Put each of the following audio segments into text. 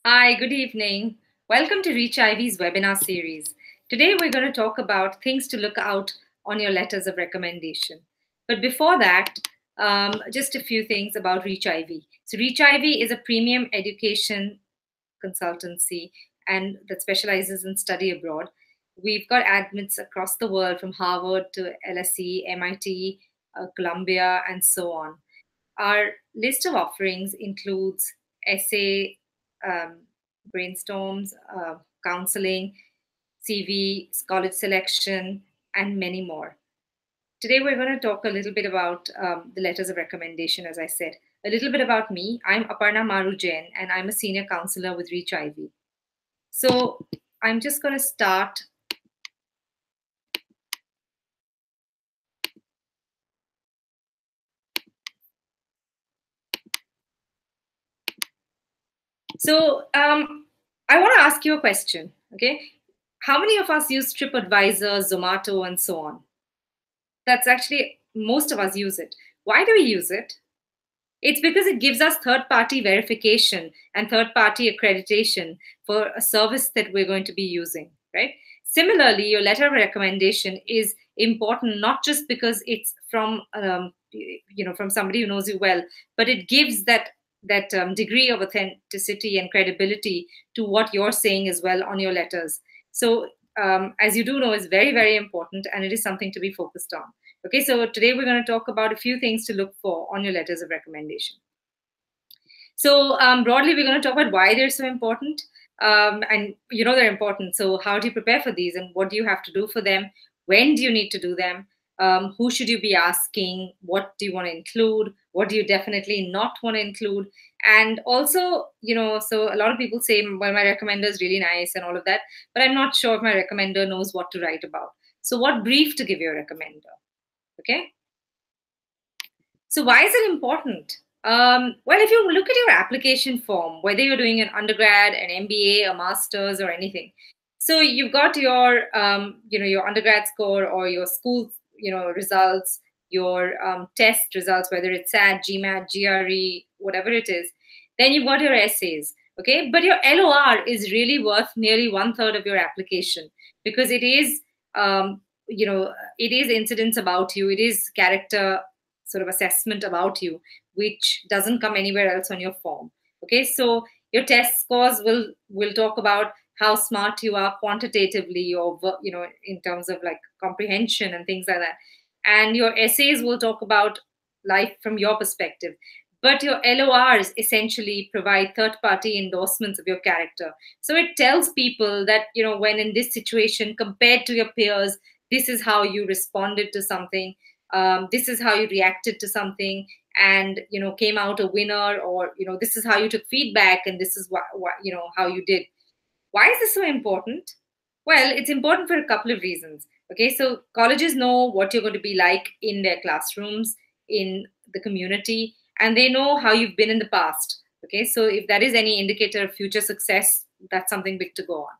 Hi, good evening. Welcome to ReachIvy's webinar series. Today we're going to talk about things to look out on your letters of recommendation. But before that, just a few things about ReachIvy. So ReachIvy is a premium education consultancy and that specializes in study abroad. We've got admits across the world from Harvard to LSE, MIT, Columbia, and so on. Our list of offerings includes essay, um, brainstorms, counseling, CV, college selection, and many more. Today, we're going to talk a little bit about the letters of recommendation, as I said. A little bit about me. I'm Aparna Maroo Jain, and I'm a senior counselor with ReachIvy. So I'm just going to start. So I want to ask you a question, okay? How many of us use TripAdvisor, Zomato, and so on? That's actually, most of us use it. Why do we use it? It's because it gives us third-party verification and third-party accreditation for a service that we're going to be using, right? Similarly, your letter of recommendation is important not just because it's from from somebody who knows you well, but it gives that degree of authenticity and credibility to what you're saying as well on your letters. So, as you do know, it's very, very important, and it is something to be focused on. Okay, so today we're going to talk about a few things to look for on your letters of recommendation. So broadly, we're going to talk about why they're so important. And you know they're important. So how do you prepare for these and what do you have to do for them? When do you need to do them? Who should you be asking? What do you want to include? What do you definitely not want to include? And also, so a lot of people say, well, my recommender is really nice and all of that, but I'm not sure if my recommender knows what to write about. So what brief to give your recommender? Okay. So why is it important? Well, if you look at your application form, whether you're doing an undergrad, an MBA, a master's, or anything, so you've got your, your undergrad score or your school, results, your test results, whether it's SAT, GMAT, GRE, whatever it is. Then you've got your essays, okay? But your LOR is really worth nearly 1/3 of your application because it is, it is incidents about you, it is character sort of assessment about you, which doesn't come anywhere else on your form. Okay, so your test scores will talk about how smart you are quantitatively, or in terms of like comprehension and things like that. And your essays will talk about life from your perspective. But your LORs essentially provide third-party endorsements of your character. So it tells people that, when in this situation, compared to your peers, this is how you responded to something. This is how you reacted to something and came out a winner, or this is how you took feedback and this is what how you did. Why is this so important? Well, it's important for a couple of reasons. Okay, so colleges know what you're going to be like in their classrooms, in the community, and they know how you've been in the past. Okay, so if that is any indicator of future success, that's something big to go on.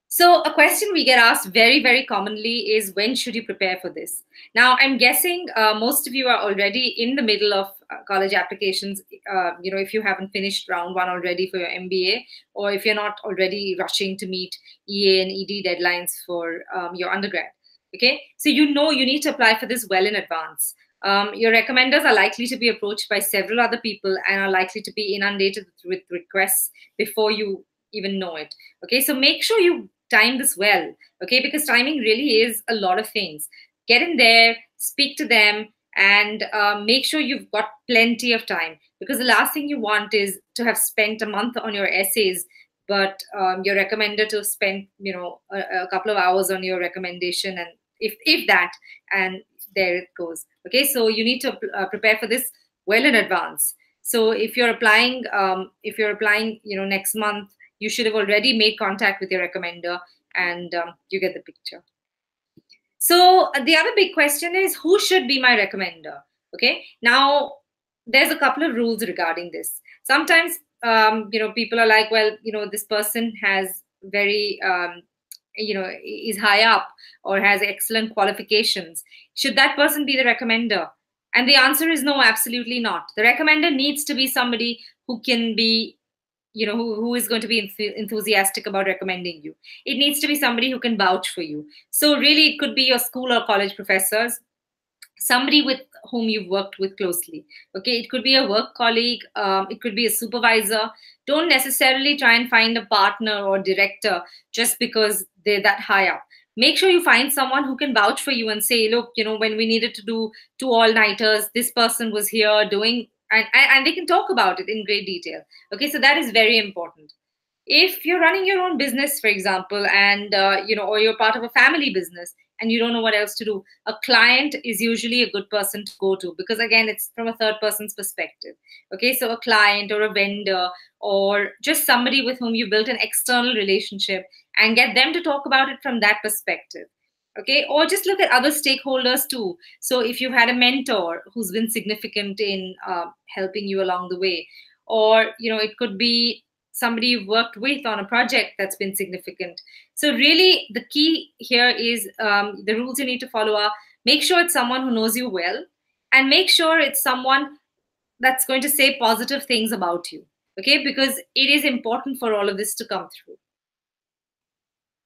So a question we get asked very, very commonly is, when should you prepare for this? Now, I'm guessing most of you are already in the middle of college applications, if you haven't finished round one already for your MBA, or if you're not already rushing to meet EA and ED deadlines for your undergrad. Okay, so you need to apply for this well in advance. Your recommenders are likely to be approached by several other people and are likely to be inundated with requests before you even know it. Okay, so make sure you time this well, okay, because timing really is a lot of things. Get in there, speak to them, and make sure you've got plenty of time, because the last thing you want is to have spent a month on your essays, but your recommender to spend a couple of hours on your recommendation, and if that, and there it goes. Okay, so you need to prepare for this well in advance. So if you're applying next month, you should have already made contact with your recommender, and you get the picture. So the other big question is, who should be my recommender? Okay, now there's a couple of rules regarding this. Sometimes people are like, well, this person has very is high up or has excellent qualifications. Should that person be the recommender? And the answer is no, absolutely not. The recommender needs to be somebody who can be who is going to be enthusiastic about recommending you. It needs to be somebody who can vouch for you. So really, it could be your school or college professors, somebody with whom you've worked with closely. Okay, it could be a work colleague, it could be a supervisor. Don't necessarily try and find a partner or director just because they're that high up. Make sure you find someone who can vouch for you and say, look, when we needed to do 2 all-nighters, this person was here doing, and they can talk about it in great detail. Okay, so that is very important. If you're running your own business, for example, and or you're part of a family business and you don't know what else to do, a client is usually a good person to go to, because again, it's from a third person's perspective. Okay, so a client or a vendor or just somebody with whom you built an external relationship, and get them to talk about it from that perspective. Okay, or just look at other stakeholders too. So if you've had a mentor who's been significant in helping you along the way, or it could be somebody you've worked with on a project that's been significant. So really, the key here is the rules you need to follow are: make sure it's someone who knows you well, and make sure it's someone that's going to say positive things about you. Okay, because it is important for all of this to come through.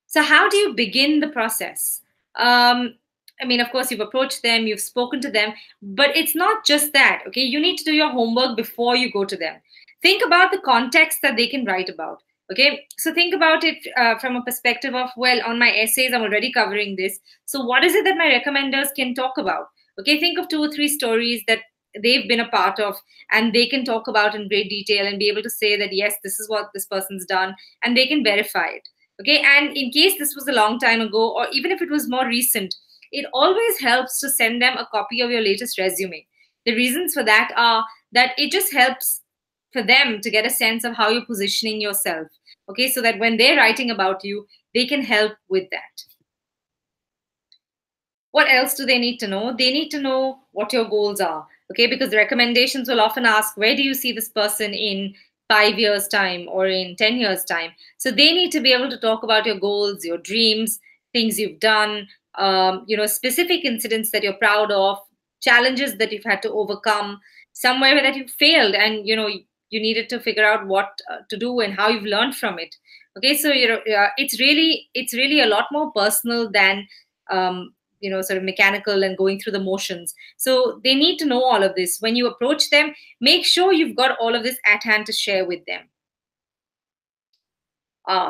So how do you begin the process? I mean, of course, you've approached them, you've spoken to them, but it's not just that. Okay, you need to do your homework before you go to them. Think about the context that they can write about. Okay, so think about it from a perspective of, well, on my essays, I'm already covering this. So what is it that my recommenders can talk about? Okay, think of 2 or 3 stories that they've been a part of, and they can talk about in great detail and be able to say that, yes, this is what this person's done, and they can verify it. Okay, and in case this was a long time ago, or even if it was more recent, it always helps to send them a copy of your latest resume. The reasons for that are that it just helps for them to get a sense of how you're positioning yourself. Okay, so that when they're writing about you, they can help with that. What else do they need to know? They need to know what your goals are. Okay, because the recommendations will often ask, where do you see this person in 5 years' time or in 10 years' time? So they need to be able to talk about your goals, your dreams, things you've done, specific incidents that you're proud of, challenges that you've had to overcome, somewhere that you failed, and you needed to figure out what to do and how you've learned from it. Okay, so it's really a lot more personal than sort of mechanical and going through the motions. So they need to know all of this. When you approach them, make sure you've got all of this at hand to share with them.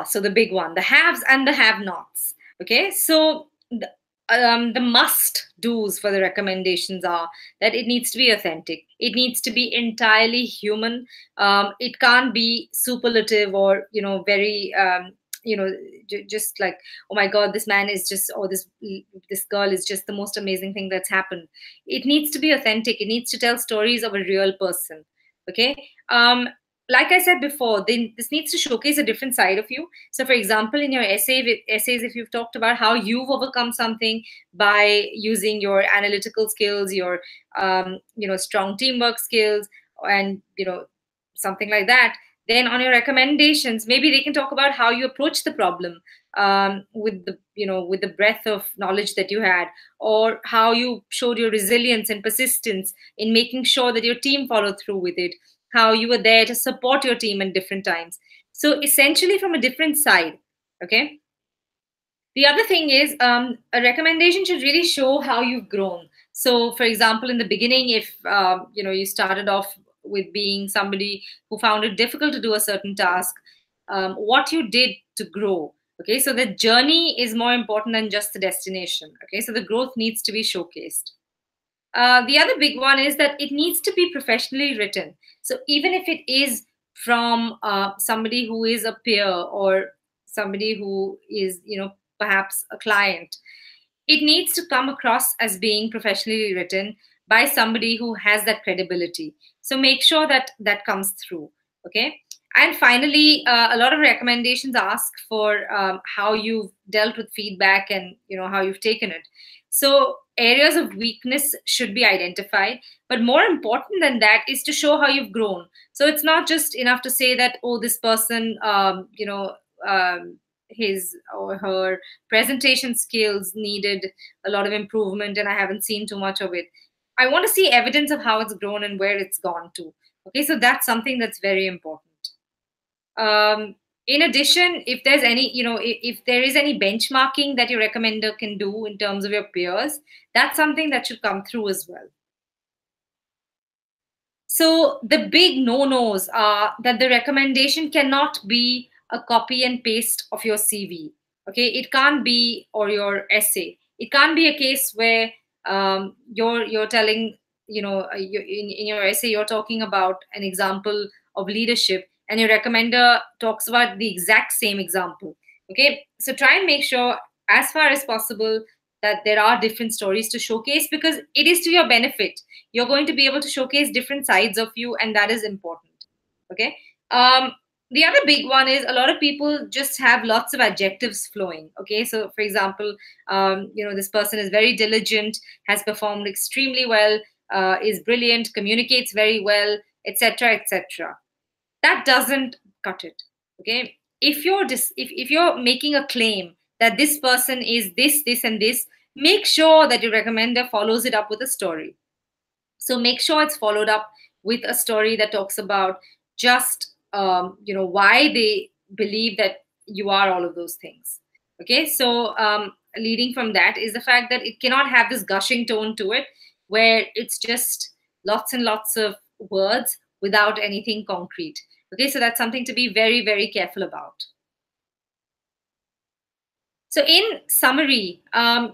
So the big one, the haves and the have-nots. Okay, so the must-dos for the recommendations are that it needs to be authentic. It needs to be entirely human. It can't be superlative or very just like, oh my God, this man is just, or this girl is just the most amazing thing that's happened. It needs to be authentic. It needs to tell stories of a real person. Okay. Like I said before, this needs to showcase a different side of you. So, for example, in your essays, if you've talked about how you've overcome something by using your analytical skills, your strong teamwork skills, and something like that, then on your recommendations, maybe they can talk about how you approach the problem with the breadth of knowledge that you had, or how you showed your resilience and persistence in making sure that your team followed through with it, how you were there to support your team in different times. So essentially from a different side. Okay. The other thing is a recommendation should really show how you've grown. So, for example, in the beginning, if you started off with being somebody who found it difficult to do a certain task, what you did to grow. Okay, so the journey is more important than just the destination. Okay, so the growth needs to be showcased. The other big one is that it needs to be professionally written. So even if it is from somebody who is a peer or somebody who is, perhaps a client, it needs to come across as being professionally written by somebody who has that credibility. So make sure that that comes through. Okay. And finally, a lot of recommendations ask for how you've dealt with feedback and how you've taken it. So areas of weakness should be identified, but more important than that is to show how you've grown. So it's not just enough to say that, oh, this person, his or her presentation skills needed a lot of improvement and I haven't seen too much of it. I want to see evidence of how it's grown and where it's gone to. Okay, so that's something that's very important. In addition, if there's any, if there is any benchmarking that your recommender can do in terms of your peers, that's something that should come through as well. So the big no-nos are that the recommendation cannot be a copy and paste of your CV. Okay, it can't be, or your essay. It can't be a case where you're telling, in your essay you're talking about an example of leadership, and your recommender talks about the exact same example. Okay, so try and make sure as far as possible that there are different stories to showcase, because it is to your benefit. You're going to be able to showcase different sides of you, and that is important. Okay. The other big one is a lot of people just have lots of adjectives flowing. Okay, so for example, this person is very diligent, has performed extremely well, is brilliant, communicates very well, etc., etc. That doesn't cut it. Okay, if you're making a claim that this person is this and this, make sure that your recommender follows it up with a story. So make sure it's followed up with a story that talks about just why they believe that you are all of those things. Okay, so leading from that is the fact that it cannot have this gushing tone to it, where it's just lots and lots of words without anything concrete. Okay, so that's something to be very, very careful about. So in summary,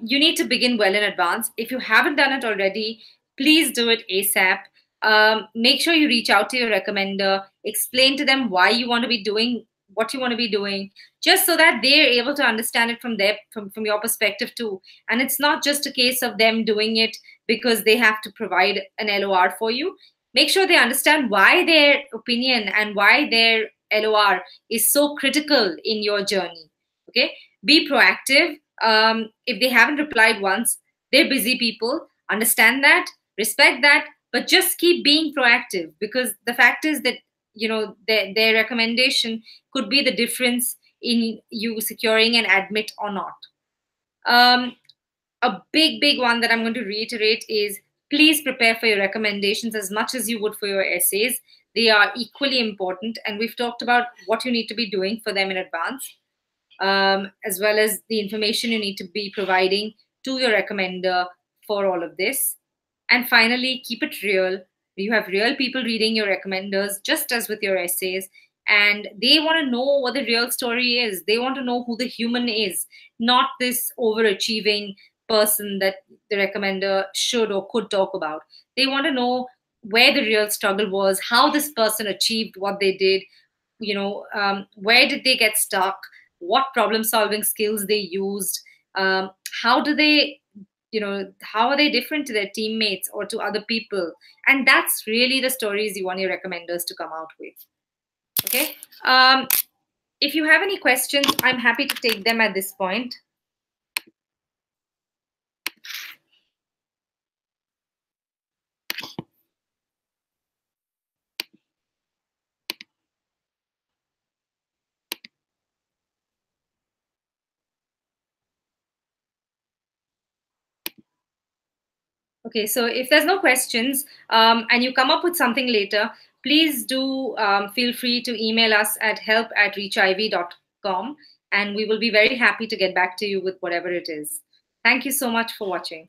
you need to begin well in advance. If you haven't done it already, please do it ASAP. Make sure you reach out to your recommender, explain to them why you want to be doing what you want to be doing, just so that they're able to understand it from your perspective too. And it's not just a case of them doing it because they have to provide an LOR for you. Make sure they understand why their opinion and why their LOR is so critical in your journey. Okay, be proactive. If they haven't replied once, they're busy people. Understand that, respect that, but just keep being proactive, because the fact is that their recommendation could be the difference in you securing an admit or not. A big one that I'm going to reiterate is, please prepare for your recommendations as much as you would for your essays. They are equally important, and we've talked about what you need to be doing for them in advance, as well as the information you need to be providing to your recommender for all of this. And finally, keep it real. You have real people reading your recommenders, just as with your essays, and they want to know what the real story is. They want to know who the human is, not this overachieving person that the recommender should or could talk about. They want to know where the real struggle was, how this person achieved what they did, where did they get stuck, what problem solving skills they used, how do they how are they different to their teammates or to other people. And that's really the stories you want your recommenders to come out with. Okay, if you have any questions, I'm happy to take them at this point. Okay, so if there's no questions, and you come up with something later, please do feel free to email us at help@reachivy.com, and we will be very happy to get back to you with whatever it is. Thank you so much for watching.